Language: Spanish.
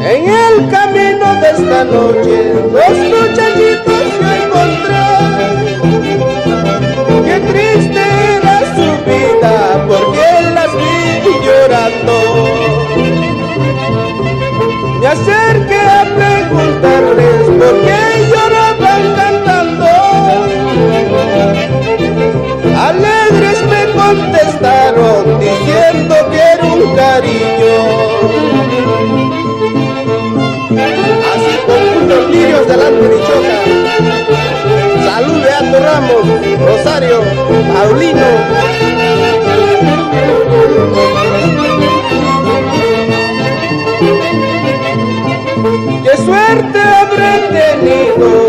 En el camino de esta noche, dos muchachitos yo encontré. Qué triste era su vida, porque las vi llorando. Me acerqué a preguntarles por qué lloraban cantando. Alegres me contestaron diciendo que era un cariño. Así con los lirios delante de Choca. Salud, Beato Ramos, Rosario, Paulino. Qué suerte habré tenido